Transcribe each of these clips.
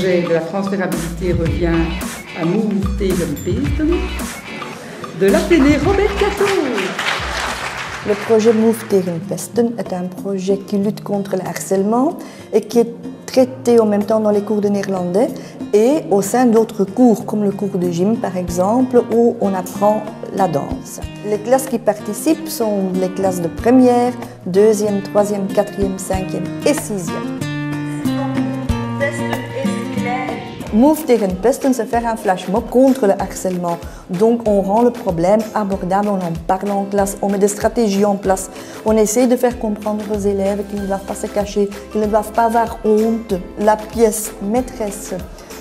projet de la transférabilité revient à Move Tegen Pesten de l'Athénée Robert Cato. Le projet Move Tegen Pesten est un projet qui lutte contre le harcèlement et qui est traité en même temps dans les cours de néerlandais et au sein d'autres cours, comme le cours de gym par exemple, où on apprend la danse. Les classes qui participent sont les classes de première, deuxième, troisième, quatrième, cinquième et sixième. Move Tegen Pesten, c'est faire un flash mob contre le harcèlement. Donc on rend le problème abordable, on en parle en classe, on met des stratégies en place. On essaye de faire comprendre aux élèves qu'ils ne doivent pas se cacher, qu'ils ne doivent pas avoir honte. La pièce maîtresse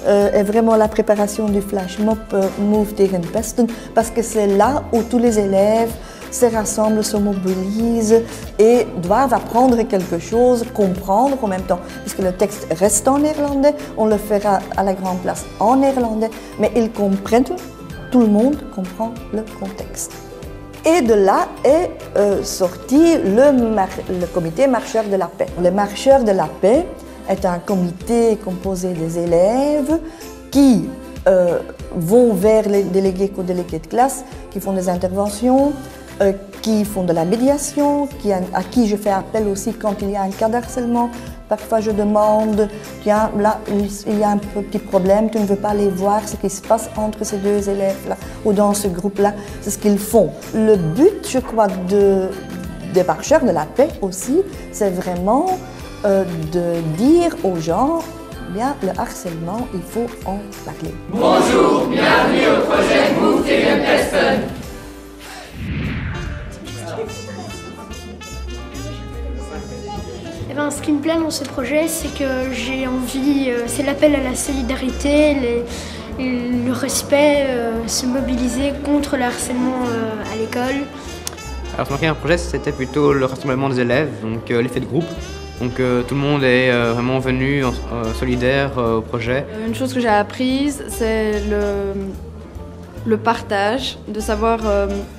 est vraiment la préparation du flash mob Move Tegen Pesten, parce que c'est là où tous les élèves se rassemblent, se mobilisent et doivent apprendre quelque chose, comprendre en même temps. Puisque le texte reste en néerlandais, on le fera à la grande place en néerlandais, mais ils comprennent, tout le monde comprend le contexte. Et de là est sorti le comité Marcheurs de la Paix. Le Marcheurs de la Paix est un comité composé des élèves qui vont vers les délégués, co-délégués de classe, qui font des interventions, qui font de la médiation, à qui je fais appel aussi quand il y a un cas d'harcèlement. Parfois je demande, tiens, là il y a un petit problème, tu ne veux pas aller voir ce qui se passe entre ces deux élèves-là ou dans ce groupe-là, c'est ce qu'ils font. Le but, je crois, des Marcheurs de la Paix aussi, c'est vraiment de dire aux gens, bien, le harcèlement, il faut en parler. Bonjour, bienvenue au projet Move Tegen Pesten. Ce qui me plaît dans ce projet, c'est que j'ai envie, c'est l'appel à la solidarité, le respect, se mobiliser contre le harcèlement à l'école. Alors ce qui un projet, c'était plutôt le rassemblement des élèves, donc l'effet de groupe. Donc tout le monde est vraiment venu solidaire au projet. Une chose que j'ai apprise, c'est le partage, de savoir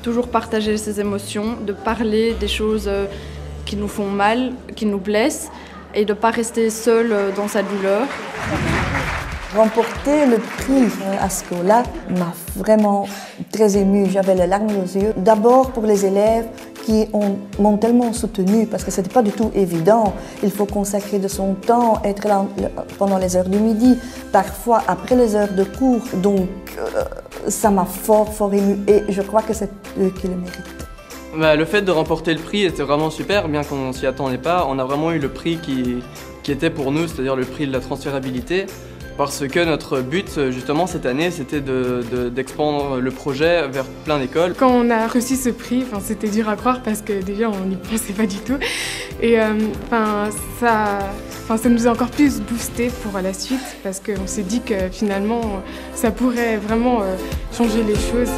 toujours partager ses émotions, de parler des choses qui nous font mal, qui nous blessent, et de ne pas rester seul dans sa douleur. Remporter le prix à ce cours-là m'a vraiment très émue, j'avais les larmes aux yeux. D'abord pour les élèves qui m'ont tellement soutenue, parce que ce n'était pas du tout évident. Il faut consacrer de son temps, être là pendant les heures du midi, parfois après les heures de cours. Donc ça m'a fort émue et je crois que c'est eux qui le méritent. Le fait de remporter le prix était vraiment super, bien qu'on ne s'y attendait pas. On a vraiment eu le prix qui était pour nous, c'est-à-dire le prix de la transférabilité, parce que notre but, justement, cette année, c'était d'expandre le projet vers plein d'écoles. Quand on a reçu ce prix, c'était dur à croire parce que déjà, on n'y pensait pas du tout. Et ça nous a encore plus boosté pour la suite parce qu'on s'est dit que finalement, ça pourrait vraiment changer les choses.